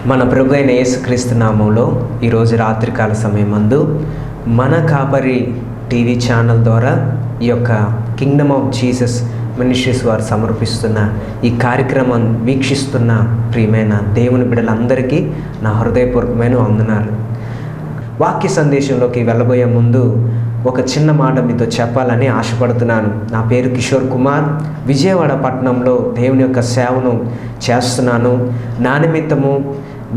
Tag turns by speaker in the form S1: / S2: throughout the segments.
S1: మన ప్రభు అయిన యేసుక్రీస్తు నామంలో ఈరోజు రాత్రికాల సమయమందు మన కాపరి టీవీ ఛానల్ ద్వారా ఈ యొక్క కింగ్డమ్ ఆఫ్ జీసస్ మినిస్ట్రీస్ వారు సమర్పిస్తున్న ఈ కార్యక్రమం వీక్షిస్తున్న ప్రియమైన దేవుని బిడ్డలందరికీ నా హృదయపూర్వకమైన వందనాలు. వాక్య సందేశంలోకి వెళ్ళబోయే ముందు ఒక చిన్న మాట మీతో చెప్పాలని ఆశపడుతున్నాను. నా పేరు కిషోర్ కుమార్. విజయవాడ పట్టణంలో దేవుని యొక్క సేవను చేస్తున్నాను. నా నిమిత్తము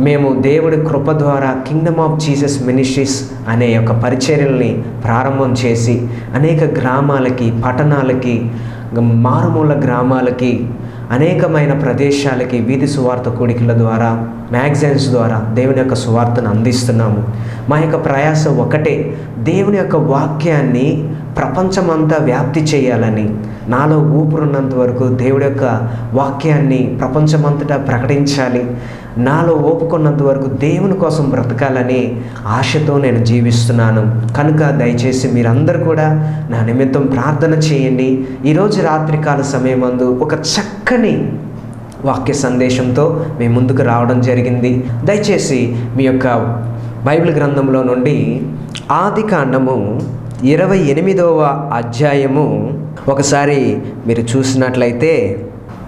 S1: మేము దేవుడి కృప ద్వారా కింగ్డమ్ ఆఫ్ జీసస్ మినిస్ట్రీస్ అనే యొక్క పరిచర్యల్ని ప్రారంభం చేసి అనేక గ్రామాలకి, పట్టణాలకి, మారుమూల గ్రామాలకి, అనేకమైన ప్రదేశాలకి వీధి సువార్త కూడికల ద్వారా, మ్యాగజైన్స్ ద్వారా దేవుని యొక్క సువార్తను అందిస్తున్నాము. మా యొక్క ప్రయాస ఒకటే, దేవుని యొక్క వాక్యాన్ని ప్రపంచమంతా వ్యాప్తి చేయాలని. నాలో ఊపిరున్నంత వరకు దేవుడి యొక్క వాక్యాన్ని ప్రపంచమంతటా ప్రకటించాలి. నాలో ఓపుకున్నంత వరకు దేవుని కోసం బ్రతకాలని ఆశతో నేను జీవిస్తున్నాను. కనుక దయచేసి మీరందరూ కూడా నా నిమిత్తం ప్రార్థన చేయండి. ఈరోజు రాత్రికాల సమయమందు ఒక చక్కని వాక్య సందేశంతో మేము ముందుకు రావడం జరిగింది. దయచేసి మీ యొక్క బైబిల్ గ్రంథంలో నుండి ఆదికాండము 28వ అధ్యాయము ఒకసారి మీరు చూసినట్లయితే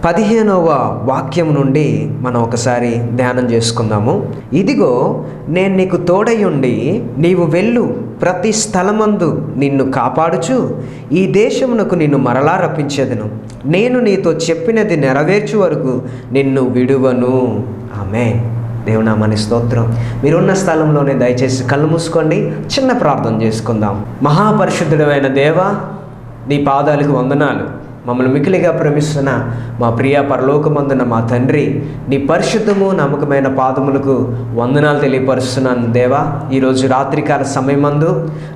S1: 15వ వాక్యం నుండి మనం ఒకసారి ధ్యానం చేసుకుందాము. ఇదిగో నేను నీకు తోడయుండి నీవు వెళ్ళు ప్రతి స్థలమందు నిన్ను కాపాడుచు ఈ దేశమునకు నిన్ను మరలా రప్పించేదను. నేను నీతో చెప్పినది నెరవేర్చు వరకు నిన్ను విడువను. ఆమేన్. దేవునామని స్తోత్రం. మీరున్న స్థలంలోనే దయచేసి కళ్ళు మూసుకోండి. చిన్న ప్రార్థన చేసుకుందాం. మహాపరిశుద్ధుడైన దేవా, నీ పాదాలకు వందనాలు. మమ్మల్ని మికిలిగా ప్రేమిస్తున్న మా ప్రియ పరలోకమందున మా తండ్రి, నీ పరిశుద్ధము నమ్మకమైన పాదములకు వందనాలు తెలియపరుస్తున్నాను దేవా. ఈరోజు రాత్రికాల సమయమందు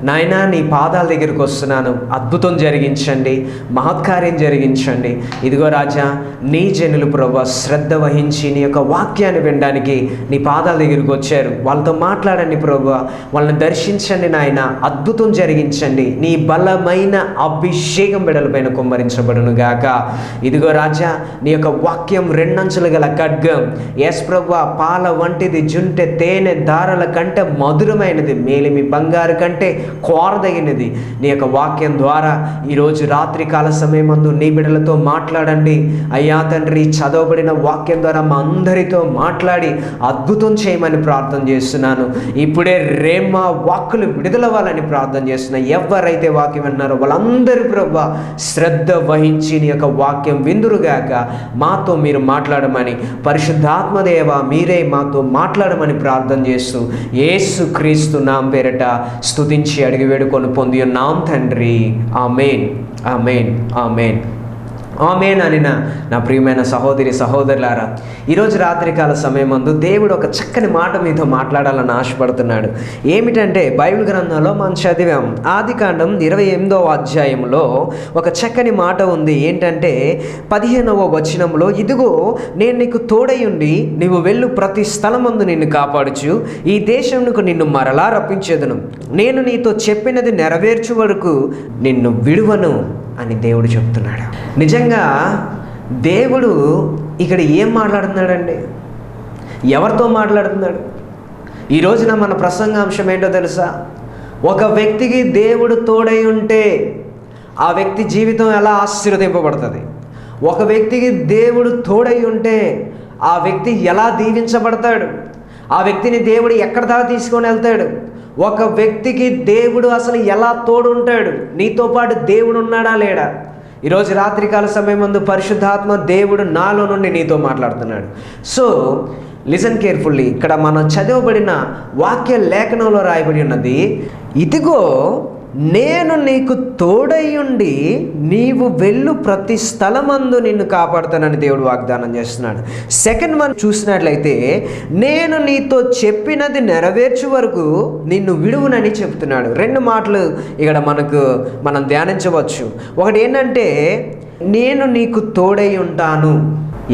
S1: నాయనా నీ పాదాల దగ్గరికి వస్తున్నాను. అద్భుతం జరిగించండి, మహత్కార్యం జరిగించండి. ఇదిగో రాజా, నీ జనులు ప్రభు శ్రద్ధ వహించి నీ యొక్క వాక్యాన్ని వినడానికి నీ పాదాల దగ్గరికి వచ్చారు. వాళ్ళతో మాట్లాడండి ప్రభు, వాళ్ళని దర్శించండి నాయన, అద్భుతం జరిగించండి. నీ బలమైన అభిషేకం బిడ్డలపైన కుమ్మరించబడు గాక. ఇదిగో రాజా, నీ యొక్క వాక్యం రెండంచులు గల ఖడ్గం, యేసు ప్రభువా, పాల వంటిది, జుంటె తేనె దారల కంటే మధురమైనది, మేలిమి బంగారు కంటే కోరదగినది. నీ యొక్క వాక్యం ద్వారా ఈరోజు రాత్రికాల సమయమందు నీ బిడ్డలతో మాట్లాడండి అయ్యా తండ్రి. చదవబడిన వాక్యం ద్వారా మా అందరితో మాట్లాడి అద్భుతం చేయమని ప్రార్థన చేస్తున్నాను. ఇప్పుడే రేమా వాక్కులు విడుదలవ్వాలని ప్రార్థన చేస్తున్నా. ఎవరైతే వాక్యం విన్నారో వాళ్ళందరూ ప్రభువా శ్రద్ధ వహించి నీ యొక్క వాక్యం విందురుగాక. మాతో మీరు మాట్లాడమని, పరిశుద్ధాత్మదేవ మీరే మాతో మాట్లాడమని ప్రార్థన చేస్తూ యేసు క్రీస్తు నామం పేరట స్తుతించి అడిగి వేడుకొని పొంది ఉన్నాం తండ్రి. ఆమేన్, ఆమేన్, ఆమేన్, ఆమేన్. అని నా ప్రియమైన సహోదరి సహోదరులారా, ఈరోజు రాత్రికాల సమయమందు దేవుడు ఒక చక్కని మాట మీతో మాట్లాడాలని ఆశపడుతున్నాడు. ఏమిటంటే బైబిల్ గ్రంథంలో మనం చదివాం. ఆదికాండం 28వ అధ్యాయంలో ఒక చక్కని మాట ఉంది. ఏంటంటే 15వ వచనంలో, ఇదిగో నేను నీకు తోడయుండి నీవు వెళ్ళు ప్రతి స్థలమందు నిన్ను కాపాడుచు ఈ దేశమునకు నిన్ను మరలా రప్పించేదను. నేను నీతో చెప్పినది నెరవేర్చు వరకు నిన్ను విడువను అని దేవుడు చెప్తున్నాడు. నిజంగా దేవుడు ఇక్కడ ఏం మాట్లాడుతున్నాడండి? ఎవరితో మాట్లాడుతున్నాడు? ఈ రోజున మన ప్రసంగాంశం ఏంటో తెలుసా? ఒక వ్యక్తికి దేవుడు తోడై ఉంటే ఆ వ్యక్తి జీవితం ఎలా ఆశీర్వదింపబడుతుంది? ఒక వ్యక్తికి దేవుడు తోడై ఉంటే ఆ వ్యక్తి ఎలా దీవించబడతాడు? ఆ వ్యక్తిని దేవుడు ఎక్కడ దాకా తీసుకొని వెళ్తాడు? ఒక వ్యక్తికి దేవుడు అసలు ఎలా తోడుంటాడు? నీతో పాటు దేవుడు ఉన్నాడా లేడా? ఈరోజు రాత్రికాల సమయమందు పరిశుద్ధాత్మ దేవుడు నాలో నుండి నీతో మాట్లాడుతున్నాడు. So listen carefully. ఇక్కడ మనం చదవబడిన వాక్య లేఖనంలో రాయబడి ఉన్నది, ఇదిగో నేను నీకు తోడయుండి నీవు వెళ్ళు ప్రతి స్థలమందు నిన్ను కాపాడుతానని దేవుడు వాగ్దానం చేస్తున్నాడు. సెకండ్ వన్ చూసినట్లయితే, నేను నీతో చెప్పినది నెరవేర్చు వరకు నిన్ను విడువునని చెప్తున్నాడు. రెండు మాటలు ఇక్కడ మనం ధ్యానించవచ్చు. ఒకటి ఏంటంటే, నేను నీకు తోడై ఉంటాను.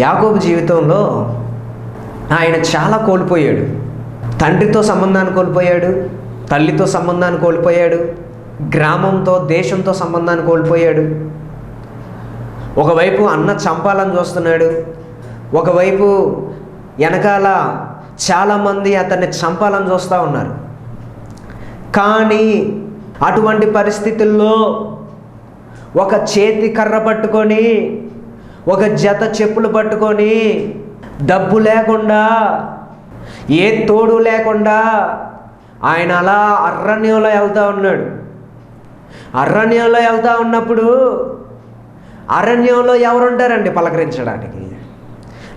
S1: యాకోబు జీవితంలో ఆయన చాలా కోల్పోయాడు. తండ్రితో సంబంధాన్ని కోల్పోయాడు, తల్లితో సంబంధాన్ని కోల్పోయాడు, గ్రామంతో, దేశంతో సంబంధాన్ని కోల్పోయాడు. ఒకవైపు అన్న చంపాలని చూస్తున్నాడు, ఒకవైపు వెనకాల చాలామంది అతన్ని చంపాలని చూస్తూ ఉన్నారు. కానీ అటువంటి పరిస్థితుల్లో ఒక చేతి కర్ర పట్టుకొని, ఒక జత చెప్పులు పట్టుకొని, డబ్బు లేకుండా, ఏ తోడు లేకుండా ఆయన అలా అరణ్యంలో వెళ్తూ ఉన్నాడు. అరణ్యంలో వెళ్తూ ఉన్నప్పుడు అరణ్యంలో ఎవరుంటారండి పలకరించడానికి?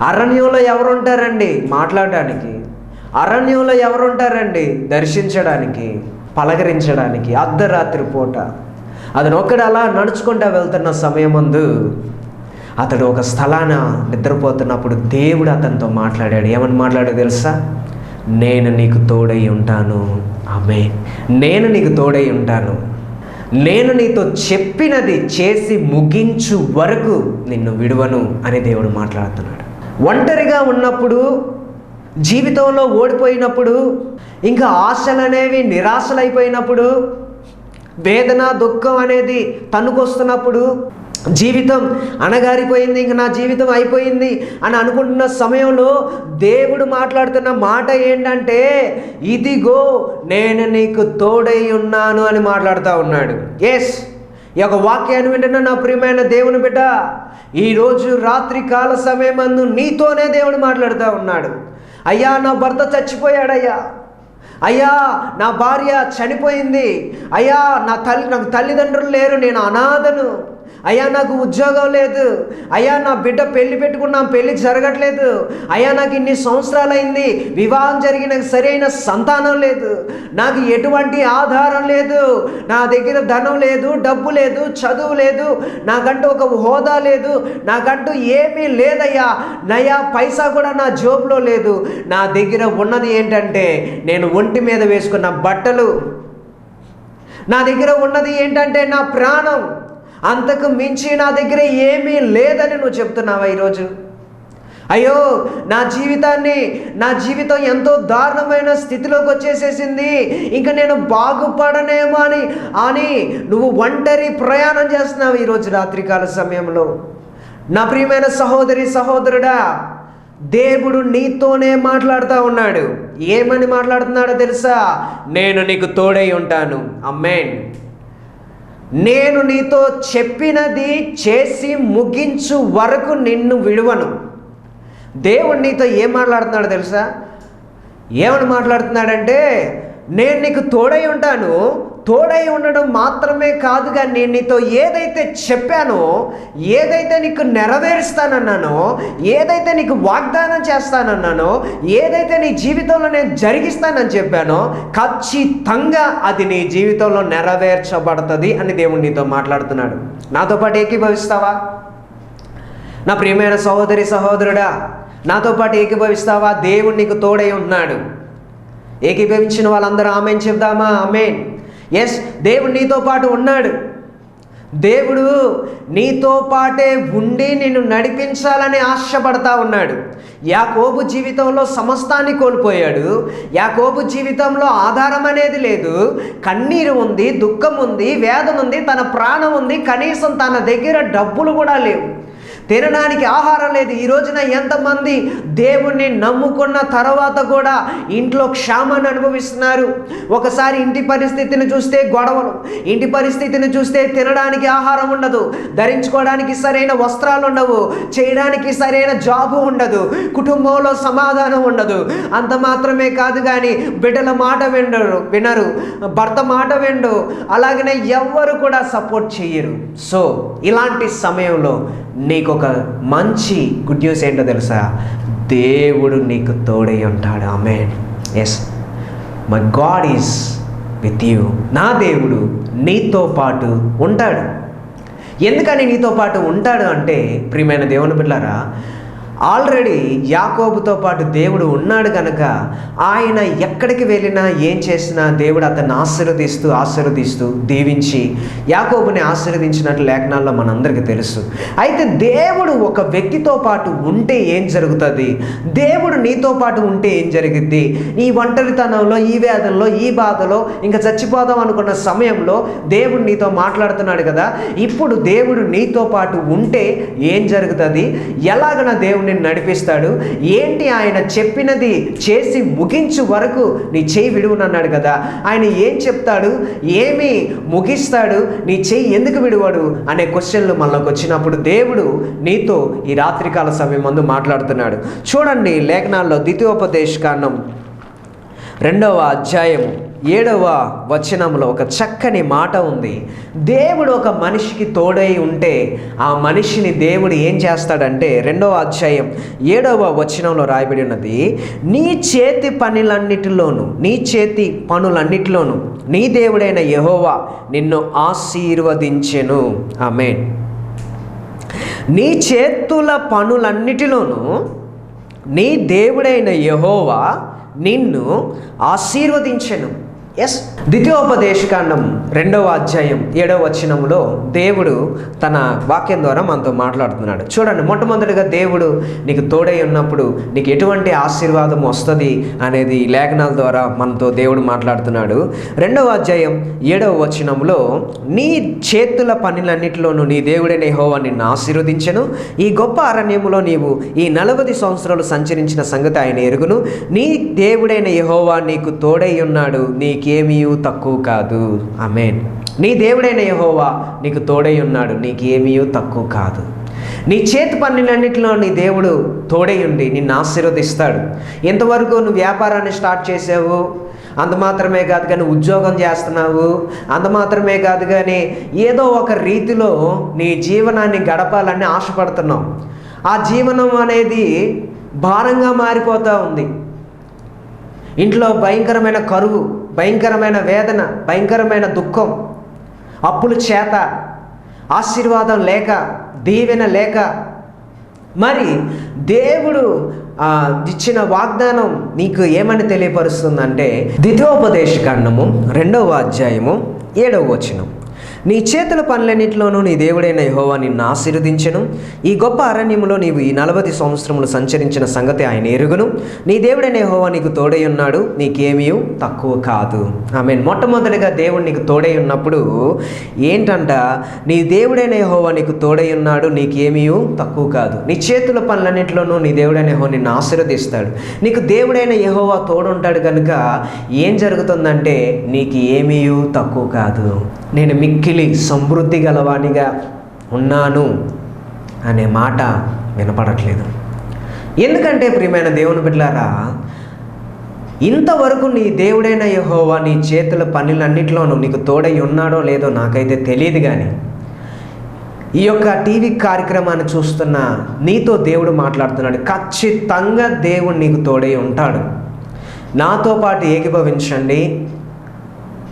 S1: అరణ్యంలో ఎవరుంటారండి మాట్లాడడానికి? అరణ్యంలో ఎవరుంటారండి దర్శించడానికి, పలకరించడానికి? అర్ధరాత్రి పూట అతను ఒక్కడు అలా నడుచుకుంటూ వెళ్తున్న సమయమందు అతడు ఒక స్థలాన నిద్రపోతున్నప్పుడు దేవుడు అతనితో మాట్లాడాడు. ఏమని మాట్లాడాడో తెలుసా? నేను నీకు తోడై ఉంటాను. ఆమేన్. నేను నీకు తోడై ఉంటాను. నేను నీతో చెప్పినది చేసి ముగించు వరకు నిన్ను విడువను అని దేవుడు మాట్లాడుతున్నాడు. ఒంటరిగా ఉన్నప్పుడు, జీవితంలో ఓడిపోయినప్పుడు, ఇంకా ఆశలు అనేవి నిరాశలైపోయినప్పుడు, వేదన దుఃఖం అనేది తన్నుకొస్తున్నప్పుడు, జీవితం అణగారిపోయింది, ఇంక నా జీవితం అయిపోయింది అని అనుకుంటున్న సమయంలో దేవుడు మాట్లాడుతున్న మాట ఏంటంటే, ఇదిగో నేను నీకు తోడై ఉన్నాను అని మాట్లాడుతూ ఉన్నాడు. ఎస్, ఈ యొక్క వాక్యాన్ని వింటున్న నా ప్రియమైన దేవుని బిడ్డ, ఈరోజు రాత్రి కాల సమయమందు నీతోనే దేవుడు మాట్లాడుతూ ఉన్నాడు. అయ్యా, నా భర్త చచ్చిపోయాడయ్యా. అయ్యా, నా భార్య చనిపోయింది. అయ్యా, నాకు తల్లిదండ్రులు లేరు, నేను అనాథను. అయ్యా, నాకు ఉద్యోగం లేదు. అయ్యా, నా బిడ్డ పెళ్లి పెట్టుకున్నాం, పెళ్లి జరగట్లేదు. అయ్యా, నాకు ఇన్ని సంవత్సరాలైంది, వివాహం జరిగిన సరైన సంతానం లేదు. నాకు ఎటువంటి ఆధారం లేదు. నా దగ్గర ధనం లేదు, డబ్బు లేదు, చదువు లేదు, నాకంటూ ఒక హోదా లేదు, నాకంటూ ఏమీ లేదయ్యా. నయా పైసా కూడా నా జోబులో లేదు. నా దగ్గర ఉన్నది ఏంటంటే నేను ఒంటి మీద వేసుకున్న బట్టలు. నా దగ్గర ఉన్నది ఏంటంటే నా ప్రాణం. అంతకు మించి నా దగ్గర ఏమీ లేదని నువ్వు చెప్తున్నావా ఈరోజు? అయ్యో, నా జీవితం ఎంతో దారుణమైన స్థితిలోకి వచ్చేసేసింది, ఇంకా నేను బాగుపడనేమో అని నువ్వు ఒంటరి ప్రయాణం చేస్తున్నావు ఈరోజు రాత్రికాల సమయంలో. నా ప్రియమైన సహోదరి, సహోదరుడా, దేవుడు నీతోనే మాట్లాడుతూ ఉన్నాడు. ఏమని మాట్లాడుతున్నాడో తెలుసా? నేను నీకు తోడై ఉంటాను. ఆమేన్. నేను నీతో చెప్పినది చేసి ముగించు వరకు నిన్ను విడువను. దేవుడు నీతో ఏం మాట్లాడుతున్నాడో తెలుసా? ఏమని మాట్లాడుతున్నాడంటే, నేను నీకు తోడై ఉంటాను. తోడై ఉండడం మాత్రమే కాదు, కానీ నేను నీతో ఏదైతే చెప్పానో, ఏదైతే నీకు నెరవేరుస్తానన్నానో, ఏదైతే నీకు వాగ్దానం చేస్తానన్నానో, ఏదైతే నీ జీవితంలో నేను జరిగిస్తానని చెప్పానో, ఖచ్చితంగా అది నీ జీవితంలో నెరవేర్చబడుతుంది అని దేవుడు నీతో మాట్లాడుతున్నాడు. నాతో పాటు ఏకీభవిస్తావా? నా ప్రియమైన సహోదరి, సహోదరుడా, నాతో పాటు ఏకీభవిస్తావా? దేవుడు నీకు తోడై ఉన్నాడు. ఏకీభవించిన వాళ్ళందరూ ఆమేన్ చెప్దామా? ఆమేన్. ఎస్, దేవుడు నీతో పాటు ఉన్నాడు. దేవుడు నీతో పాటే ఉండి నిన్ను నడిపించాలని ఆశపడతా ఉన్నాడు. యాకోబు జీవితంలో సమస్తాన్ని కోల్పోయాడు. యాకోబు జీవితంలో ఆధారం అనేది లేదు. కన్నీరు ఉంది, దుఃఖం ఉంది, వేదన ఉంది, తన ప్రాణం ఉంది, కనీసం తన దగ్గర డబ్బులు కూడా లేవు, తినడానికి ఆహారం లేదు. ఈ రోజున ఎంతమంది దేవుణ్ణి నమ్ముకున్న తర్వాత కూడా ఇంట్లో క్షామాన్ని అనుభవిస్తున్నారు. ఒకసారి ఇంటి పరిస్థితిని చూస్తే గొడవలు, ఇంటి పరిస్థితిని చూస్తే తినడానికి ఆహారం ఉండదు, ధరించుకోవడానికి సరైన వస్త్రాలు ఉండవు, చేయడానికి సరైన జాబు ఉండదు, కుటుంబంలో సమాధానం ఉండదు. అంత మాత్రమే కాదు కానీ బిడ్డల మాట వినరు, భర్త మాట వినరు, అలాగనే ఎవ్వరు కూడా సపోర్ట్ చేయరు. సో ఇలాంటి సమయంలో నీకు ఒక మంచి గుడ్ న్యూస్ ఏంటో తెలుసా? దేవుడు నీకు తోడై ఉంటాడు. Amen. Yes, my God is with you. నా దేవుడు నీతో పాటు ఉంటాడు. ఎందుకని నీతో పాటు ఉంటాడు అంటే, ప్రియమైన దేవుని బిడ్డలారా, ఆల్రెడీ యాకోబుతో పాటు దేవుడు ఉన్నాడు కనుక ఆయన ఎక్కడికి వెళ్ళినా ఏం చేసినా దేవుడు అతన్ని ఆశీర్వదిస్తూ దీవించి యాకోబుని ఆశీర్వదించినట్లు లేఖనాల్లో మనందరికీ తెలుసు. అయితే దేవుడు ఒక వ్యక్తితో పాటు ఉంటే ఏం జరుగుతుంది? దేవుడు నీతో పాటు ఉంటే ఏం జరిగిద్ది? ఈ ఒంటరితనంలో, ఈ వేదనలో, ఈ బాధలో, ఇంకా చచ్చిపోదాం అనుకున్న సమయంలో దేవుడు నీతో మాట్లాడుతున్నాడు కదా. ఇప్పుడు దేవుడు నీతో పాటు ఉంటే ఏం జరుగుతుంది? ఎలాగ నా దేవుడిని నిన్ను నడిపిస్తాడు. ఏంటి, ఆయన చెప్పినది చేసి ముగించు వరకు నీ చెయ్యి విడువనన్నాడు కదా. ఆయన ఏం చెప్తాడు, ఏమి ముగిస్తాడు, నీ చెయ్యి ఎందుకు విడువడు అనే క్వశ్చన్లు మనలోకి వచ్చినప్పుడు దేవుడు నీతో ఈ రాత్రికాల సమయం ముందు మాట్లాడుతున్నాడు. చూడండి, లేఖనాల్లో ద్వితీయోపదేశకాండం 2వ అధ్యాయం 7వ వచనంలో ఒక చక్కని మాట ఉంది. దేవుడు ఒక మనిషికి తోడై ఉంటే ఆ మనిషిని దేవుడు ఏం చేస్తాడంటే 2వ అధ్యాయం 7వ వచనంలో రాయబడి ఉన్నది, నీ చేతి పనులన్నిటిలోను నీ దేవుడైన యెహోవా నిన్ను ఆశీర్వదించెను. ఆమేన్. నీ చేతుల పనులన్నిటిలోనూ నీ దేవుడైన యెహోవా నిన్ను ఆశీర్వదించెను. ఎస్, ద్వితీయోపదేశకాండం 2వ అధ్యాయం 7వ వచనంలో దేవుడు తన వాక్యం ద్వారా మనతో మాట్లాడుతున్నాడు. చూడండి, మొట్టమొదటిగా దేవుడు నీకు తోడై ఉన్నప్పుడు నీకు ఎటువంటి ఆశీర్వాదం వస్తుంది అనేది లేఖనాల ద్వారా మనతో దేవుడు మాట్లాడుతున్నాడు. 2వ అధ్యాయం 7వ వచనంలో, నీ చేతుల పనులన్నిటిలోనూ నీ దేవుడైన యెహోవా నిన్ను ఆశీర్వదించెను. ఈ గొప్ప అరణ్యములో నీవు ఈ 40 సంవత్సరాలు సంచరించిన సంగతి ఆయన ఎరుగును. నీ దేవుడైన యెహోవా నీకు తోడై ఉన్నాడు, నీకేమీ తక్కువ కాదు. ఆమేన్. నీ దేవుడైన యెహోవా నీకు తోడై ఉన్నాడు, నీకేమీ తక్కువ కాదు. నీ చేతి పనులన్నింటిలో నీ దేవుడు తోడై ఉండి నిన్ను ఆశీర్వదిస్తాడు. ఎంతవరకు నువ్వు వ్యాపారాన్ని స్టార్ట్ చేసావు అంత మాత్రమే కాదు కానీ ఉద్యోగం చేస్తున్నావు అంత మాత్రమే కాదు కానీ ఏదో ఒక రీతిలో నీ జీవనాన్ని గడపాలని ఆశపడుతున్నావు. ఆ జీవనం అనేది భారంగా మారిపోతూ ఉంది. ఇంట్లో భయంకరమైన కరువు, భయంకరమైన వేదన, భయంకరమైన దుఃఖం, అప్పుల చేత, ఆశీర్వాదం లేక, దీవెన లేక, మరి దేవుడు ఇచ్చిన వాగ్దానం నీకు ఏమని తెలియపరుస్తుందంటే ద్వితీయోపదేశకాండము 2వ అధ్యాయము 7వ వచనం, నీ చేతుల పనులన్నింటిలోనూ నీ దేవుడైన యెహోవా నిన్ను ఆశీర్వదించెను. ఈ గొప్ప అరణ్యములో నీవు ఈ 40 సంవత్సరములు సంచరించిన సంగతి ఆయన ఎరుగును. నీ దేవుడైన యెహోవా నీకు తోడై ఉన్నాడు, నీకేమీ తక్కువ కాదు. ఆమేన్. మొట్టమొదటిగా దేవుడు నీకు తోడై ఉన్నప్పుడు ఏంటంట, నీ దేవుడైన యెహోవా నీకు తోడై ఉన్నాడు, నీకేమీ తక్కువ కాదు. నీ చేతుల పనులన్నింటిలోనూ నీ దేవుడైన యెహోవా నిన్ను ఆశీర్వదిస్తాడు. నీకు దేవుడైన యెహోవా తోడుంటాడు కనుక ఏం జరుగుతుందంటే నీకు ఏమీ తక్కువ కాదు. నేను మిక్కిలి సమృద్ధి గలవానిగా ఉన్నాను అనే మాట వినపడట్లేదు. ఎందుకంటే ప్రియమైన దేవుని బిడ్డలారా, ఇంతవరకు నీ దేవుడైన యెహోవా నీ చేతుల పనులన్నింటిలోనూ నీకు తోడై ఉన్నాడో లేదో నాకైతే తెలియదు. కానీ ఈ యొక్క టీవీ కార్యక్రమాన్ని చూస్తున్న నీతో దేవుడు మాట్లాడుతున్నాడు. ఖచ్చితంగా దేవుడు నీకు తోడై ఉంటాడు. నాతో పాటు ఏకీభవించండి.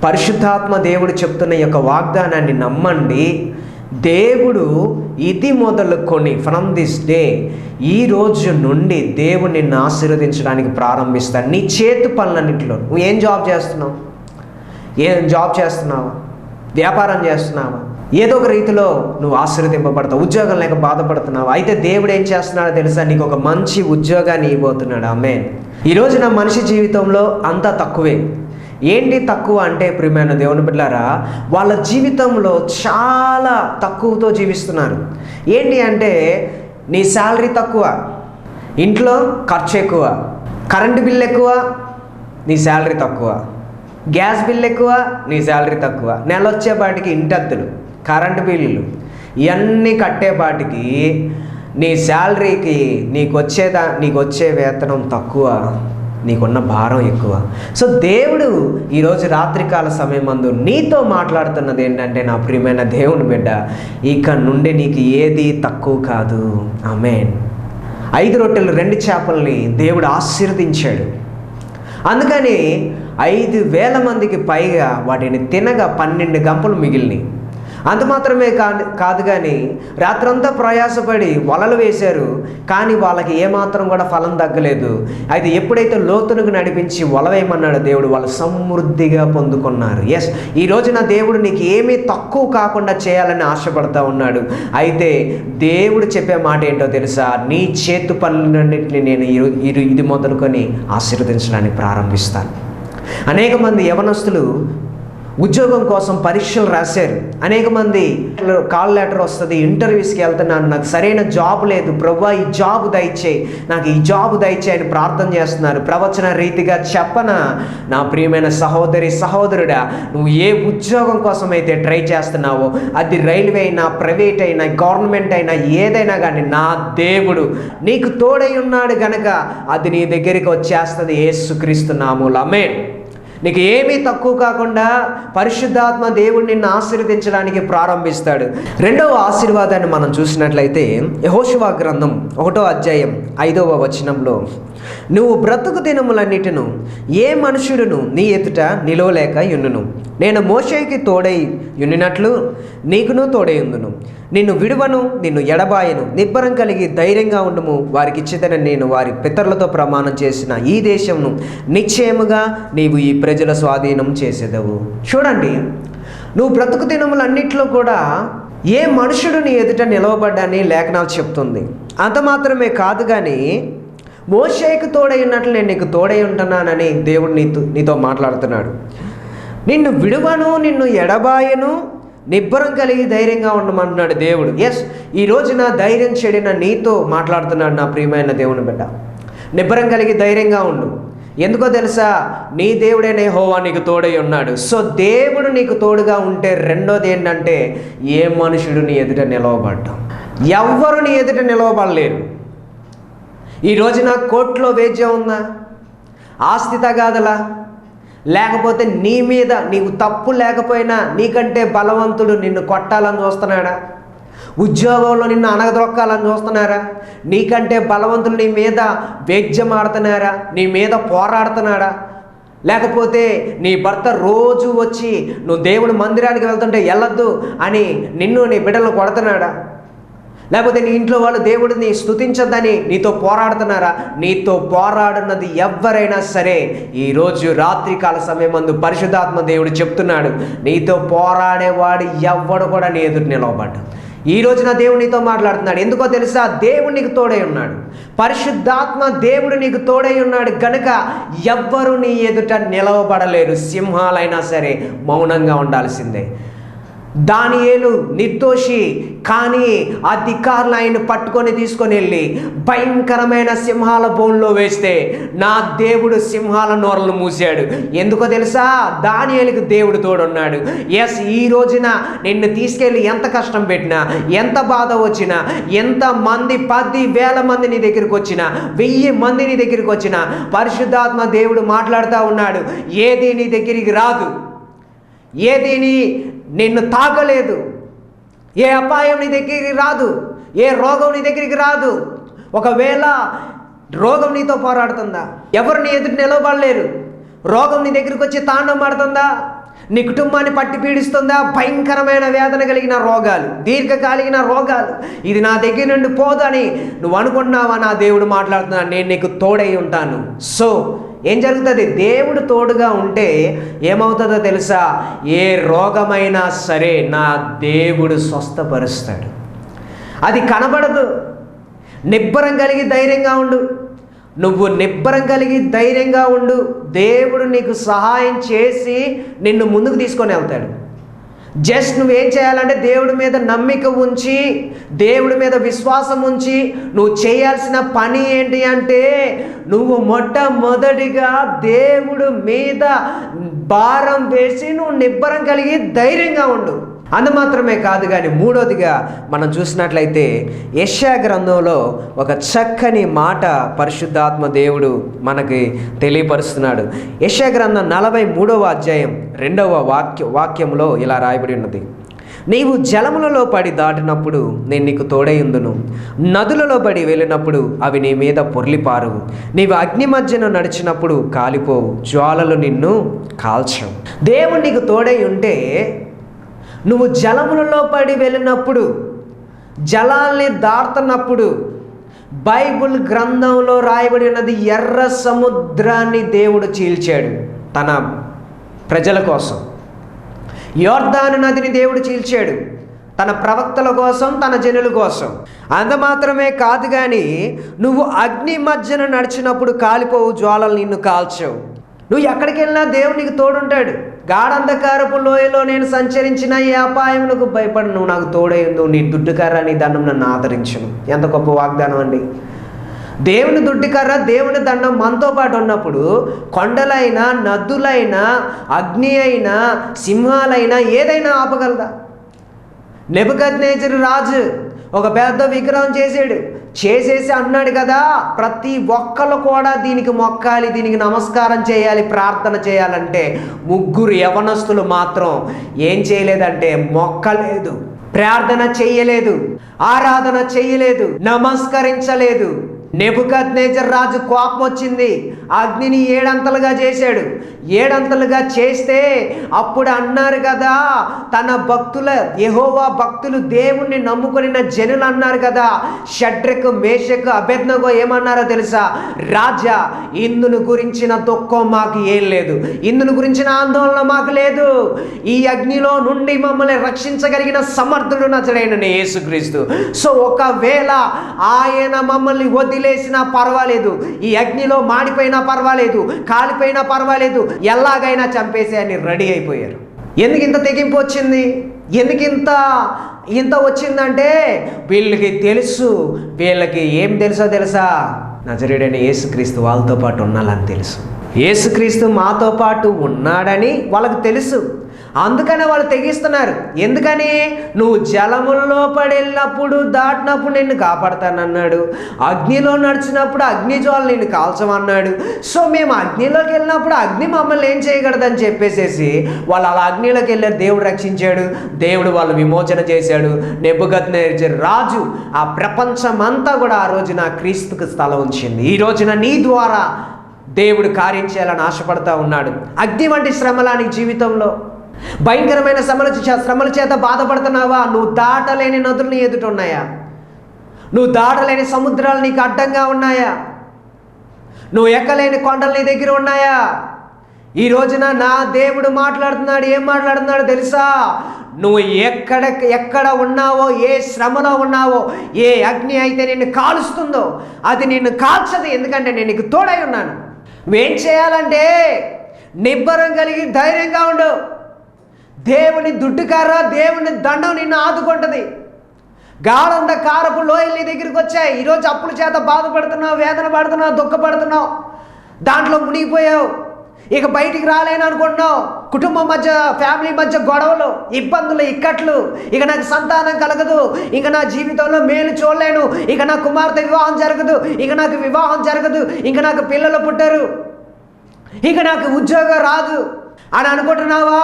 S1: పరిశుద్ధాత్మ దేవుడు చెప్తున్న ఈ యొక్క వాగ్దానాన్ని నమ్మండి. దేవుడు ఇది మొదలుకొని ఫ్రమ్ దిస్ డే, ఈ రోజు నుండి దేవుడు నిన్ను ఆశీర్వదించడానికి ప్రారంభిస్తాడు. నీ చేతి పనులన్నింటిలో నువ్వు ఏం జాబ్ చేస్తున్నావా, వ్యాపారం చేస్తున్నావా, ఏదో ఒక రీతిలో నువ్వు ఆశీర్వదింపబడతావు. ఉద్యోగం లేక బాధపడుతున్నావు, అయితే దేవుడు ఏం చేస్తున్నాడో తెలుసా, నీకు ఒక మంచి ఉద్యోగాన్ని ఇవ్వబోతున్నాడు. ఆమేన్. ఈరోజు నా మనిషి జీవితంలో అంతా తక్కువే. ఏంటి తక్కువ అంటే ప్రియమైన దేవుని బిడ్డలారా, వాళ్ళ జీవితంలో చాలా తక్కువతో జీవిస్తున్నారు. ఏంటి అంటే నీ శాలరీ తక్కువ, ఇంట్లో ఖర్చు ఎక్కువ, కరెంటు బిల్ ఎక్కువ, నీ శాలరీ తక్కువ, గ్యాస్ బిల్ ఎక్కువ, నీ శాలరీ తక్కువ, నెల వచ్చేపాటికి ఇంటద్దులు, కరెంటు బిల్లులు ఇవన్నీ కట్టేపాటికి నీ శాలరీకి నీకు వచ్చే వేతనం తక్కువ, నీకున్న భారం ఎక్కువ. సో దేవుడు ఈరోజు రాత్రికాల సమయం మందు నీతో మాట్లాడుతున్నది ఏంటంటే, నా ప్రియమైన దేవుని బిడ్డ, ఇక నుండి నీకు ఏది తక్కువ కాదు. ఆమేన్. 5 రొట్టెలు 2 చేపల్ని దేవుడు ఆశీర్వదించాడు. అందుకని 5,000 మందికి పైగా వాటిని తినగా 12 గంపలు మిగిలినాయి. అంత మాత్రమే కాదు కానీ రాత్రంతా ప్రయాసపడి వలలు వేశారు, కానీ వాళ్ళకి ఏమాత్రం కూడా ఫలం తగ్గలేదు. అయితే ఎప్పుడైతే లోతునకు నడిపించి వల వేయమన్నాడో దేవుడు, వాళ్ళు సమృద్ధిగా పొందుకున్నారు. ఎస్, ఈ రోజున దేవుడు నీకు ఏమీ తక్కువ కాకుండా చేయాలని ఆశపడతా ఉన్నాడు. అయితే దేవుడు చెప్పే మాట ఏంటో తెలుసా, నీ చేతు పనులన్నింటినీ నేను ఇది మొదలుకొని ఆశీర్వదించడానికి ప్రారంభిస్తాను. అనేక మంది యవనస్తులు ఉద్యోగం కోసం పరీక్షలు రాశారు. అనేక మంది కాల్ లెటర్ వస్తుంది, ఇంటర్వ్యూస్కి వెళ్తున్నాను, నాకు సరైన జాబ్ లేదు, ప్రభువా ఈ జాబ్ దయచేయి, నాకు ఈ జాబ్ దయచేయి అని ప్రార్థన చేస్తున్నారు. ప్రవచన రీతిగా చెప్పన నా ప్రియమైన సహోదరి సహోదరుడా, నువ్వు ఏ ఉద్యోగం కోసం అయితే ట్రై చేస్తున్నావో, అది రైల్వే అయినా, ప్రైవేట్ అయినా, గవర్నమెంట్ అయినా, ఏదైనా కానీ నా దేవుడు నీకు తోడై ఉన్నాడు గనక అది నీ దగ్గరికి వచ్చేస్తుంది యేసుక్రీస్తు నామములో. ఆమేన్. నీకు ఏమీ తక్కువ కాకుండా పరిశుద్ధాత్మ దేవుడు నిన్ను ఆశీర్వదించడానికి ప్రారంభిస్తాడు. రెండవ ఆశీర్వాదాన్ని మనం చూసినట్లయితే యెహోషువ గ్రంథం 1వ అధ్యాయం 5వ వచనంలో, నువ్వు బ్రతుకు దినములన్నిటిను ఏ మనుషుడును నీ ఎదుట నిలవలేక యుండును, నేను మోషేకి తోడై యుండినట్లు నీకును తోడై ఉందును, నిన్ను విడువను, నిన్ను ఎడబాయను, నిబ్బరం కలిగి ధైర్యంగా ఉండుము, వారికి ఇచ్చితనని నేను వారి పితరులతో ప్రమాణం చేసిన ఈ దేశమును నిశ్చయముగా నీవు ఈ ప్రజల స్వాధీనం చేసేదవు. చూడండి, నువ్వు బ్రతుకు దినములన్నిట్లో కూడా ఏ మనుషుడు నీ ఎదుట నిలవబడ్డాని లేఖనాలు చెప్తుంది. అంత మాత్రమే కాదు, కానీ మోషేకు తోడై ఉన్నట్లు నేను నీకు తోడై ఉంటున్నానని దేవుడు నీతో మాట్లాడుతున్నాడు. నిన్ను విడువను, నిన్ను ఎడబాయను, నిబ్బరం కలిగి ధైర్యంగా ఉండమంటున్నాడు దేవుడు. ఎస్, ఈ రోజున ధైర్యం చెడిన నీతో మాట్లాడుతున్నాడు నా ప్రియమైన దేవుని బిడ్డ. నిబ్బరం కలిగి ధైర్యంగా ఉండు. ఎందుకో తెలుసా? నీ దేవుడైన యెహోవా నీకు తోడై ఉన్నాడు. సో దేవుడు నీకు తోడుగా ఉంటే రెండోది ఏంటంటే, ఏ మనుషుడు నీ ఎదుట నిలవబడ్డాం, ఎవ్వరు నీ ఎదుట నిలవబడలేరు. ఈ రోజున కోర్టులో వేద్యం ఉందా, ఆస్తి తగాదలా, లేకపోతే నీ మీద నీకు తప్పు లేకపోయినా నీకంటే బలవంతుడు నిన్ను కొట్టాలని చూస్తున్నాడా, ఉద్యోగంలో నిన్ను అనగదొక్కాలని చూస్తున్నారా, నీకంటే బలవంతులు నీ మీద వేద్యం ఆడుతున్నారా, నీ మీద పోరాడుతున్నాడా, లేకపోతే నీ భర్త రోజు వచ్చి నువ్వు దేవుని మందిరానికి వెళ్తుంటే వెళ్ళొద్దు అని నిన్ను నీ బిడ్డలను కొడుతున్నాడా, లేకపోతే నీ ఇంట్లో వాళ్ళు దేవుడిని స్తుతించద్దని నీతో పోరాడుతున్నారా? నీతో పోరాడున్నది ఎవరైనా సరే ఈరోజు రాత్రికాల సమయమందు పరిశుద్ధాత్మ దేవుడు చెప్తున్నాడు, నీతో పోరాడేవాడు ఎవ్వడు కూడా నీ ఎదురు నిలవబడ్డా. ఈ రోజున దేవుడు నీతో మాట్లాడుతున్నాడు. ఎందుకో తెలుసా? దేవుడు నీకు తోడై ఉన్నాడు. పరిశుద్ధాత్మ దేవుడు నీకు తోడై ఉన్నాడు గనుక ఎవ్వరు నీ ఎదుట నిలవబడలేరు. సింహాలైనా సరే మౌనంగా ఉండాల్సిందే. దానియేలు నిర్దోషి, కానీ అధికారులు ఆయన పట్టుకొని తీసుకొని వెళ్ళి భయంకరమైన సింహాల బోన్లో వేస్తే నా దేవుడు సింహాల నోరలు మూసాడు. ఎందుకో తెలుసా? దానియేలుకు దేవుడు తోడున్నాడు. ఎస్, ఈ రోజున నిన్ను తీసుకెళ్ళి ఎంత కష్టం పెట్టినా, ఎంత బాధ వచ్చినా, ఎంత మంది 10,000 మంది నీ దగ్గరికి వచ్చినా, 1000 మంది నీ దగ్గరికి వచ్చినా, పరిశుద్ధాత్మ దేవుడు మాట్లాడుతూ ఉన్నాడు, ఏది నీ దగ్గరికి రాదు, ఏది నిన్ను తాకలేదు, ఏ అపాయం నీ దగ్గరికి రాదు, ఏ రోగం నీ దగ్గరికి రాదు. ఒకవేళ రోగం నీతో పోరాడుతుందా? ఎవరు నీ ఎదుటి నిలవబడలేరు. రోగం నీ దగ్గరికి వచ్చి తాండవం ఆడుతుందా? నీ కుటుంబాన్ని పట్టి పీడిస్తుందా? భయంకరమైన వేదన కలిగిన రోగాలు, దీర్ఘకాలిన రోగాలు, ఇది నా దగ్గర నుండి పోదని నువ్వు అనుకుంటున్నావా? నా దేవుడు మాట్లాడుతున్నాను, నేను నీకు తోడై ఉంటాను. సో ఏం జరుగుతుంది? దేవుడు తోడుగా ఉంటే ఏమవుతుందో తెలుసా? ఏ రోగమైనా సరే నా దేవుడు స్వస్థపరుస్తాడు. అది కనబడదు. నిబ్బరం కలిగి ధైర్యంగా ఉండు. నువ్వు నిబ్బరం కలిగి ధైర్యంగా ఉండు. దేవుడు నీకు సహాయం చేసి నిన్ను ముందుకు తీసుకొని వెళ్తాడు. జస్ట్ నువ్వేం చేయాలంటే దేవుడి మీద నమ్మిక ఉంచి, దేవుడి మీద విశ్వాసం ఉంచి నువ్వు చేయాల్సిన పని ఏంటి అంటే, నువ్వు మొట్టమొదటిగా దేవుడు మీద భారం వేసి నువ్వు నిబ్బరం కలిగి ధైర్యంగా ఉండు. అందు మాత్రమే కాదు, కానీ మూడోదిగా మనం చూసినట్లయితే యెషయా గ్రంథంలో ఒక చక్కని మాట పరిశుద్ధాత్మ దేవుడు మనకి తెలియపరుస్తున్నాడు. యెషయా గ్రంథం 43వ అధ్యాయం 2వ వాక్యంలో ఇలా రాయబడి ఉన్నది, నీవు జలములలో పడి దాటినప్పుడు నేను నీకు తోడై ఉందును, నదులలో పడి వెళ్ళినప్పుడు అవి నీ మీద పొర్లిపారువు, నీవు అగ్ని మధ్యన నడిచినప్పుడు కాలిపోవు, జ్వాలలు నిన్ను కాల్చవు. దేవుడు నీకు తోడై ఉంటే నువ్వు జలములలో పడి వెళ్ళినప్పుడు, జలాల్ని దాటుతున్నప్పుడు, బైబిల్ గ్రంథంలో రాయబడి ఉన్నది, ఎర్ర సముద్రాన్ని దేవుడు చీల్చాడు తన ప్రజల కోసం. యోర్దాను నదిని దేవుడు చీల్చాడు తన ప్రవక్తల కోసం, తన జనుల కోసం. అంత మాత్రమే కాదు, కానీ నువ్వు అగ్ని మధ్యన నడిచినప్పుడు కాలిపోవు, జ్వాలలు నిన్ను కాల్చవు. నువ్వు ఎక్కడికి వెళ్ళినా దేవుడు నీకు తోడుంటాడు. గాఢంధకారపు లోయలో నేను సంచరించిన ఈ అపాయములకు భయపడి నువ్వు నాకు తోడైందు, నీ దుడ్డుకర్ర నీ దండం నన్ను ఆదరించును. ఎంత గొప్ప వాగ్దానం అండి. దేవుని దుడ్డుకర్ర దేవుని దండం మనతో పాటు ఉన్నప్పుడు కొండలైనా నదులైనా అగ్ని అయినా సింహాలైనా ఏదైనా ఆపగలదా? నెబుకద్నెజరు రాజు ఒక పెద్ద విగ్రహం చేసేసి అన్నాడు కదా, ప్రతి ఒక్కరు కూడా దీనికి మొక్కాలి, దీనికి నమస్కారం చేయాలి, ప్రార్థన చేయాలంటే 3 యవనస్తులు మాత్రం ఏం చేయలేదంటే మొక్కలేదు, ప్రార్థన చెయ్యలేదు, ఆరాధన చెయ్యలేదు, నమస్కరించలేదు. నెబుకద్నెజరు రాజు కోపం వచ్చింది, అగ్నిని 7 అంతలుగా చేశాడు. 7 అంతలుగా చేస్తే అప్పుడు అన్నారు కదా, తన భక్తుల యెహోవా భక్తులు దేవుణ్ణి నమ్ముకొనిన జనులు అన్నారు కదా, షడ్రకు మేషకు అబేద్నెగో ఏమన్నారో తెలుసా? రాజా, ఇందును గురించిన దుఃఖం మాకు ఏం లేదు, ఇందును గురించిన ఆందోళన మాకు లేదు. ఈ అగ్నిలో నుండి మమ్మల్ని రక్షించగలిగిన సమర్థుడు నజరేయుడైన యేసుక్రీస్తు. సో ఒకవేళ ఆయన మమ్మల్ని వదిలేసినా పర్వాలేదు, ఈ అగ్నిలో మాడిపోయినా పర్వాలేదు, కాలిపోయినా పర్వాలేదు, ఎలాగైనా చంపేసి అని రెడీ అయిపోయారు. ఎందుకు ఇంత తెగింపు వచ్చింది? ఎందుకు ఇంత వచ్చిందంటే వీళ్ళకి తెలుసు. వీళ్ళకి ఏం తెలుసా? నజరేయుడైన యేసుక్రీస్తు వాళ్ళతో పాటు ఉండాలని తెలుసు. యేసుక్రీస్తు మాతో పాటు ఉన్నాడని వాళ్ళకి తెలుసు. అందుకనే వాళ్ళు తెగిస్తున్నారు. ఎందుకని? నువ్వు జలముల్లో పడెళ్ళినప్పుడు దాటినప్పుడు నిన్ను కాపాడతానన్నాడు, అగ్నిలో నడిచినప్పుడు అగ్ని జ్వాల నిన్ను కాల్చమన్నాడు. సో మేము అగ్నిలోకి వెళ్ళినప్పుడు అగ్ని మమ్మల్ని ఏం చేయగలదని చెప్పేసేసి వాళ్ళు అలా అగ్నిలోకి వెళ్ళారు. దేవుడు రక్షించాడు, దేవుడు వాళ్ళు విమోచన చేశాడు. నెబుకద్నెజరు రాజు ఆ ప్రపంచమంతా కూడా ఆ రోజున క్రీస్తుకు స్థలం ఉంచింది. ఈ రోజున నీ ద్వారా దేవుడు కార్యం చేయాలని ఆశపడతా ఉన్నాడు. అగ్ని వంటి శ్రమలా నీ జీవితంలో భయంకరమైన శ్రమల చేత బాధపడుతున్నావా? నువ్వు దాటలేని నదులు నీ ఎదుట ఉన్నాయా? నువ్వు దాటలేని సముద్రాలు నీకు అడ్డంగా ఉన్నాయా? నువ్వు ఎక్కలేని కొండలు నీ దగ్గర ఉన్నాయా? ఈ రోజున నా దేవుడు మాట్లాడుతున్నాడు. ఏం మాట్లాడుతున్నాడు తెలుసా? నువ్వు ఎక్కడ ఉన్నావో, ఏ శ్రమలో ఉన్నావో, ఏ అగ్ని అయితే నిన్ను కాలుస్తుందో అది నిన్ను కాల్చదు. ఎందుకంటే నేను నీకు తోడై ఉన్నాను. నువ్వేం చేయాలంటే నిబ్బరం కలిగి ధైర్యంగా ఉండు. దేవుని దుడ్డుకర్ర దేవుని దండం నిన్ను ఆదుకుంటుంది. గాఢంధకారపు లోయలు నీ దగ్గరికి వచ్చాయి. ఈరోజు అప్పుల చేత బాధపడుతున్నావు, వేదన పడుతున్నావు, దుఃఖపడుతున్నావు, దాంట్లో మునిగిపోయావు, ఇక బయటికి రాలేను అనుకుంటున్నావు. కుటుంబం మధ్య, ఫ్యామిలీ మధ్య గొడవలు, ఇబ్బందులు, ఇక్కట్లు, ఇక నాకు సంతానం కలగదు, ఇక నా జీవితంలో మేలు చూడలేను, ఇక నా కుమార్తె వివాహం జరగదు, ఇక నాకు వివాహం జరగదు, ఇక నాకు పిల్లలు పుట్టరు, ఇక నాకు ఉద్యోగం రాదు అని అనుకుంటున్నావా?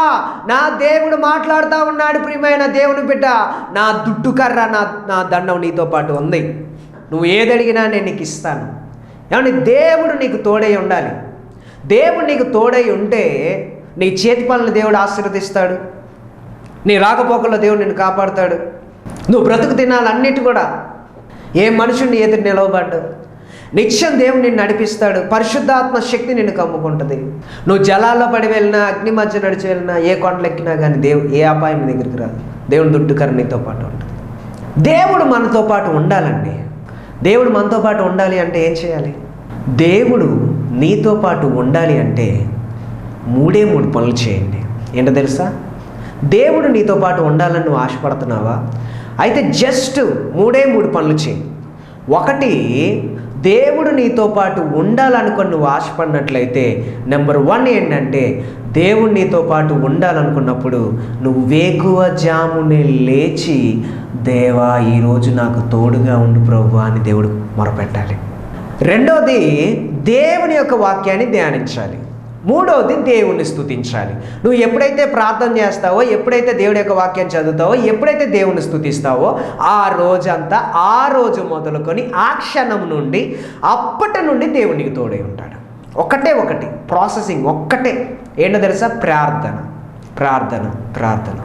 S1: నా దేవుడు మాట్లాడుతూ ఉన్నాడు. ప్రియమైన దేవుని బిడ్డ, నా దుడ్డుకర్ర నా దండం నీతో పాటు ఉంది. నువ్వు ఏదడిగినా నేను నీకు ఇస్తాను. ఏమంటే దేవుడు నీకు తోడై ఉండాలి. దేవుడు నీకు తోడై ఉంటే నీ చేతి పనులు దేవుడు ఆశీర్వదిస్తాడు. నీ రాకపోకల్లో దేవుడు నిన్ను కాపాడుతాడు. నువ్వు బ్రతుకు తినాలన్నిటి కూడా ఏ మనుషుని ఎదురు నిలవబడ్డు నిత్యం దేవుడు నిన్ను నడిపిస్తాడు. పరిశుద్ధాత్మ శక్తి నిన్ను కమ్ముకుంటుంది. నువ్వు జలాల్లో పడి వెళ్ళినా, అగ్ని మధ్య నడిచి వెళ్ళినా, ఏ కొండలు ఎక్కినా కానీ ఏ అపాయం నీ దగ్గరికి రాదు. దేవుని దుడ్డుకర్ర నీతో పాటు ఉంటుంది. దేవుడు మనతో పాటు ఉండాలండి. దేవుడు మనతో పాటు ఉండాలి అంటే ఏం చేయాలి? దేవుడు నీతో పాటు ఉండాలి అంటే 3 పనులు చేయండి. ఏంటో తెలుసా? దేవుడు నీతో పాటు ఉండాలని నువ్వు ఆశపడుతున్నావా? అయితే జస్ట్ 3 పనులు చేయి. 1, దేవుడు నీతో పాటు ఉండాలనుకుని నువ్వు ఆశపడినట్లయితే నెంబర్ 1 ఏంటంటే, దేవుడు నీతో పాటు ఉండాలనుకున్నప్పుడు నువ్వు వేకువజామునే లేచి, దేవా ఈరోజు నాకు తోడుగా ఉండు ప్రభువా అని దేవుడు మొరపెట్టాలి. 2ది, దేవుని యొక్క వాక్యాన్ని ధ్యానించాలి. 3వది, దేవుణ్ణి స్తుతించాలి. నువ్వు ఎప్పుడైతే ప్రార్థన చేస్తావో, ఎప్పుడైతే దేవుడి యొక్క వాక్యం చదువుతావో, ఎప్పుడైతే దేవుణ్ణి స్తుతిస్తావో ఆ రోజంతా, ఆ రోజు మొదలుకొని ఆ క్షణం నుండి, అప్పటి నుండి దేవునికి తోడై ఉంటాడు. ఒకటి ప్రాసెసింగ్ ఒక్కటే. ఏంటో తెలుసా? ప్రార్థన,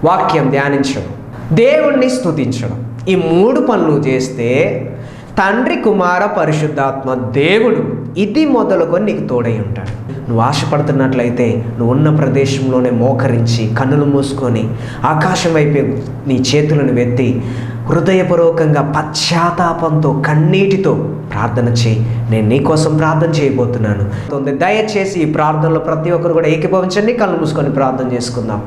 S1: వాక్యం ధ్యానించడం, దేవుణ్ణి స్తుతించడం. ఈ 3 పనులు చేస్తే తండ్రి, కుమార, పరిశుద్ధాత్మ దేవుడు ఇది మొదలుకొని నీకు తోడై ఉంటాడు. నువ్వు ఆశపడుతున్నట్లయితే నువ్వు ఉన్న ప్రదేశంలోనే మోకరించి, కన్నులు మూసుకొని ఆకాశం వైపే నీ చేతులను వెత్తి హృదయపూర్వకంగా పశ్చాత్తాపంతో కన్నీటితో ప్రార్థన చేయి. నేను నీకోసం ప్రార్థన చేయబోతున్నాను. దయచేసి ఈ ప్రార్థనలో ప్రతి ఒక్కరు కూడా ఏకీభవించండి. కళ్ళు మూసుకొని ప్రార్థన చేసుకుందాం.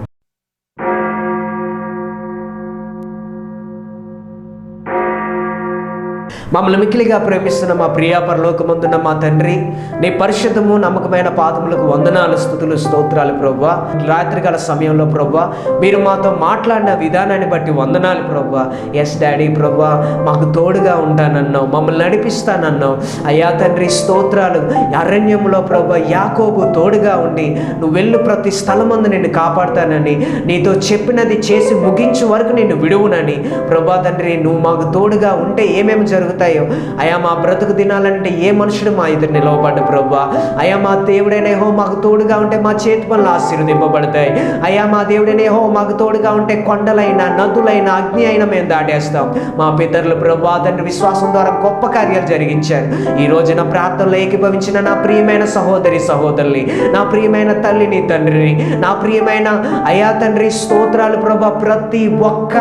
S1: మమ్మల్ని మిక్కిలిగా ప్రేమిస్తున్న మా ప్రియ పరలోకమందున్న మా తండ్రి, నీ పరిశుద్ధము నమ్మకమైన పాదములకు వందనాలు, స్తుతులు, స్తోత్రాలు ప్రభువా. రాత్రికాల సమయంలో ప్రభువా మీరు మాతో మాట్లాడిన విధానాన్ని బట్టి వందనాలు ప్రభువా. ఎస్ డాడీ ప్రభువా, మాకు తోడుగా ఉంటానన్నావు, మమ్మల్ని నడిపిస్తానన్నావు అయ్యా తండ్రి. స్తోత్రాలు. అరణ్యంలో ప్రభువా యాకోబు తోడుగా ఉండి నువ్వు వెళ్ళు ప్రతి స్థలమందు నిన్ను కాపాడుతానని, నీతో చెప్పినది చేసి ముగించే వరకు నిన్ను విడువునని ప్రభువా తండ్రి, నువ్వు మాకు తోడుగా ఉంటే ఏమేమి జరుగుతాయి అయ్యా. మా బ్రతుకు దినాలంటే ఏ మనుషుడు మా ఎదురు నిలవబడ్డు ప్రభువా. అయ్యా మా దేవుడైన యెహోవా మాకు తోడుగా ఉంటే మా చేతి పనులు ఆశీర్వదింపబడతాయి అయ్యా. మా దేవుడైన యెహోవా మాకు తోడుగా ఉంటే కొండలైన నదులైన అగ్ని అయినా మేము దాటేస్తాం. మా పితరులు ప్రభువా తండ్రి విశ్వాసం ద్వారా గొప్ప కార్యాలు జరిగించారు. ఈ రోజున ప్రార్థనలో ఏకీభవించిన నా ప్రియమైన సహోదరి సహోదరుని, నా ప్రియమైన తల్లిని తండ్రిని, నా ప్రియమైన అయ్యా తండ్రి స్తోత్రాలు ప్రభువా. ప్రతి ఒక్క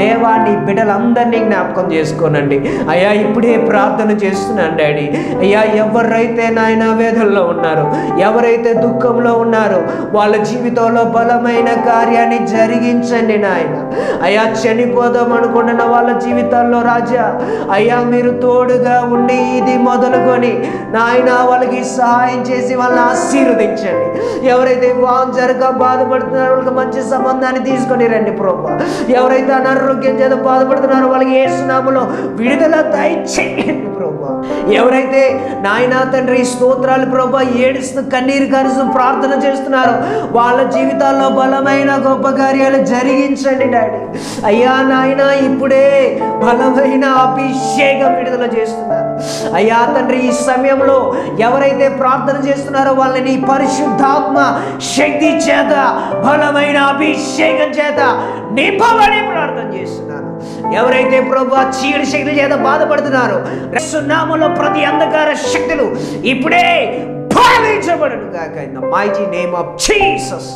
S1: దేవాన్ని బిడ్డలందరినీ జ్ఞాపకం చేసుకోనండి అయ్యా. ఇప్పుడే ప్రార్థన చేస్తున్నాను డాడీ అయ్యా. ఎవరైతే నాయన వేదనలో ఉన్నారో, ఎవరైతే దుఃఖంలో ఉన్నారో వాళ్ళ జీవితంలో బలమైన కార్యాన్ని జరిగించండి నాయన అయ్యా. చనిపోదాం అనుకుంటున్న వాళ్ళ జీవితాల్లో రాజా అయ్యా మీరు తోడుగా ఉండి ఇది మొదలుకొని నాయన వాళ్ళకి సహాయం చేసి వాళ్ళని ఆశీర్వదించండి. ఎవరైతే వాంఛగా బాధపడుతున్నారో వాళ్ళకి మంచి సంబంధాన్ని తీసుకొని రండి ప్రభువా. ఎవరైతే అనారోగ్యం చేత బాధపడుతున్నారో వాళ్ళకి యేసు నామములో విడుదల దయచేయండి ప్రభువా. ఎవరైతే నాయనా తండ్రి స్తోత్రాలు ప్రభువా ఏడుస్తూ కన్నీరు కరుస్తూ ప్రార్థన చేస్తున్నారో వాళ్ళ జీవితాల్లో బలమైన గొప్ప కార్యాలు జరిగించండి డాడీ అయ్యా. నాయన ఇప్పుడే బలమైన అభిషేకం విడుదల చేస్తున్నారు అయ్యా తండ్రి. ఈ సమయంలో ఎవరైతే ప్రార్థన చేస్తున్నారో వాళ్ళని పరిశుద్ధాత్మ శక్తి చేత బలమైన అభిషేకం చేత నింపబడి ప్రార్థన చేస్తున్నారు. ఎవరైతే ప్రభువా చీకటి శక్తి చేత బాధపడుతున్నారో యేసు నామములో ప్రతి అంధకార శక్తులు ఇప్పుడే బాధించబడును గాక. In the mighty name of Jesus,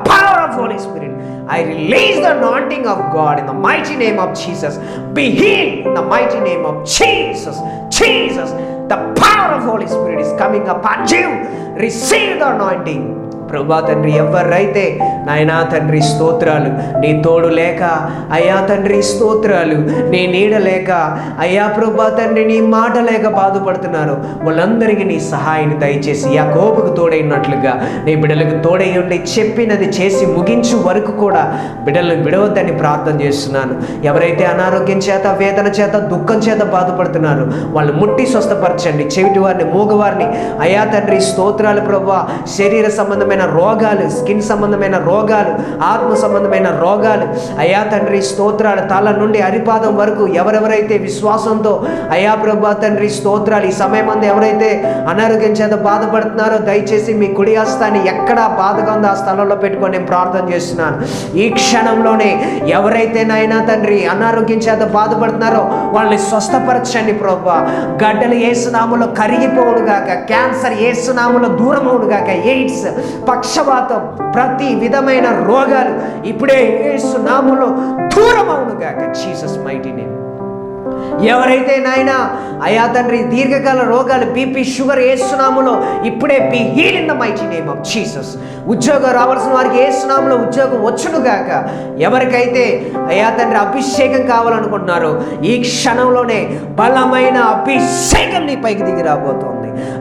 S1: power of Holy Spirit, I release the anointing of God in the mighty name of Jesus. Be healed in the mighty name of Jesus. Jesus, the power of Holy Spirit is coming upon you. Receive the anointing. ప్రభువా తండ్రి, ఎవరైతే నాయనా తండ్రి స్తోత్రాలు నీ తోడు లేక అయ్యా తండ్రి స్తోత్రాలు నీ నీడ లేక అయ్యా ప్రభువా తండ్రి నీ మాట లేక బాధపడుతున్నారు వాళ్ళందరికీ నీ సహాయాన్ని దయచేసి యాకోబుకు తోడైనట్లుగా నీ బిడ్డలకు తోడై ఉండి చెప్పినది చేసి ముగించు వరకు కూడా బిడ్డలను విడవద్దని ప్రార్థన చేస్తున్నాను. ఎవరైతే అనారోగ్యం చేత వేదన చేత దుఃఖం చేత బాధపడుతున్నారు వాళ్ళు ముట్టి స్వస్థపరచండి. చెవిటి వారిని మూగవారిని అయ్యా తండ్రి స్తోత్రాలు ప్రభువా. శరీర సంబంధమైన రోగాలు, స్కిన్ సంబంధమైన రోగాలు, ఆత్మ సంబంధమైన రోగాలు అయ్యా తండ్రి స్తోత్రాలు తల నుండి అరిపాదం వరకు ఎవరెవరైతే విశ్వాసంతో అయ్యా ప్రభువా తండ్రి స్తోత్రాలు ఈ సమయం అందు ఎవరైతే అనారోగ్యం చేత బాధపడుతున్నారో దయచేసి మీ కుడి హస్తాన్ని ఎక్కడ బాధగా ఉందో ఆ స్థలంలో పెట్టుకొని నేను ప్రార్థన చేస్తున్నాను. ఈ క్షణంలోనే ఎవరైతే నాయనా తండ్రి అనారోగ్యం చేత బాధపడుతున్నారో వాళ్ళని స్వస్థపరచండి ప్రభువా. గడ్డలు యేసు నామములో కరిగిపోవును గాక, క్యాన్సర్ యేసు నామములో దూరమవును గాక, ఎయిడ్స్ పక్షవాతం ప్రతి విధమైన రోగాలు ఇప్పుడే యేసు నామములో దూరమవును గాక. Jesus mighty name. ఎవరైతే నాయనా అయా తండ్రి దీర్ఘకాల రోగాలు బీపీ షుగర్ యేసు నామములో ఇప్పుడే be heal in the mighty name of Jesus. ఉద్యోగం రావాల్సిన వారికి యేసు నామములో ఉద్యోగం వచ్చును గాక. ఎవరికైతే అయా తండ్రి అభిషేకం కావాలనుకుంటున్నారో ఈ క్షణంలోనే బలమైన అభిషేకం నీ పైకి దిగి రాబోతోంది.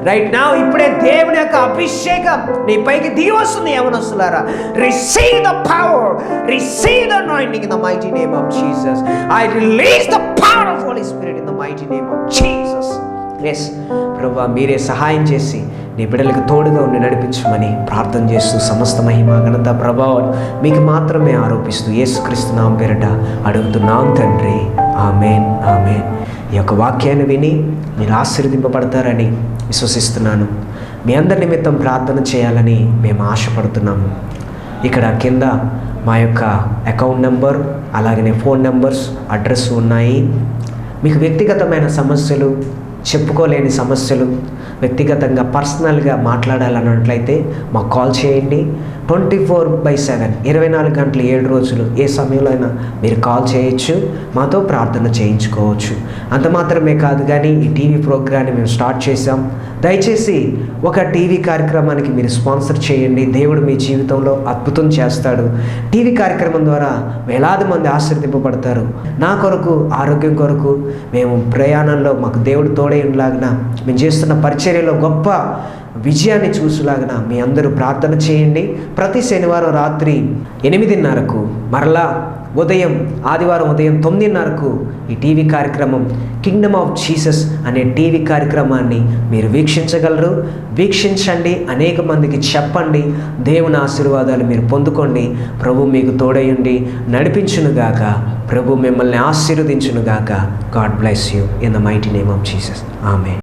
S1: రైట్ నౌ ఇప్పుడే దేవుని యొక్క అభిషేకం నీ పైకి దిగి వస్తుంది. యవనస్తులారా, receive the power, receive the anointing in the mighty name of Jesus. I release the power of Holy Spirit in the mighty name of Jesus. Yes ప్రభువా, మీరే సహాయం చేసి నీ బిడ్డలకు తోడుగా ఉండి నడిపించమని ప్రార్థన చేస్తూ సమస్త మహిమ ఘనత ప్రభావం మీకు మాత్రమే ఆరోపిస్తూ యేసుక్రీస్తు నామం పేరిట అడుగుతున్నాం తండ్రి. ఆమేన్, ఆమేన్. ఈ యొక్క వాక్యాన్ని విని మీరు ఆశీర్వదింపబడతారని విశ్వసిస్తున్నాను. మీ అందరి నిమిత్తం ప్రార్థన చేయాలని మేము ఆశపడుతున్నాము. ఇక్కడ కింద మా యొక్క అకౌంట్ నెంబర్ అలాగనే ఫోన్ నెంబర్స్ అడ్రస్ ఉన్నాయి. మీకు వ్యక్తిగతమైన సమస్యలు, చెప్పుకోలేని సమస్యలు, వ్యక్తిగతంగా పర్సనల్గా మాట్లాడాలన్నట్లయితే మాకు కాల్ చేయండి. 24/7 24 గంటలు 7 రోజులు ఏ సమయంలో అయినా మీరు కాల్ చేయొచ్చు, మాతో ప్రార్థన చేయించుకోవచ్చు. అంత మాత్రమే కాదు కానీ ఈ టీవీ ప్రోగ్రాన్ని మేము స్టార్ట్ చేసాం. దయచేసి ఒక టీవీ కార్యక్రమానికి మీరు స్పాన్సర్ చేయండి. దేవుడు మీ జీవితంలో అద్భుతం చేస్తాడు. టీవీ కార్యక్రమం ద్వారా వేలాది మంది ఆశీర్వదింపబడతారు. నా కొరకు, ఆరోగ్యం కొరకు, మేము ప్రయాణంలో మాకు దేవుడు తోడై ఉండలాగిన, మేము చేస్తున్న పరిచర్యలో గొప్ప విజయాన్ని చూసులాగిన మీ అందరూ ప్రార్థన చేయండి. ప్రతి శనివారం రాత్రి 8:30కు, మరలా ఆదివారం ఉదయం 9:30కు ఈ టీవీ కార్యక్రమం కింగ్డమ్ ఆఫ్ జీసస్ అనే టీవీ కార్యక్రమాన్ని మీరు వీక్షించగలరు. వీక్షించండి, అనేక మందికి చెప్పండి. దేవుని ఆశీర్వాదాలు మీరు పొందుకోండి. ప్రభు మీకు తోడయుండి నడిపించునుగాక. ప్రభు మిమ్మల్ని ఆశీర్వదించునుగాక. God bless you in the mighty name of Jesus. Amen.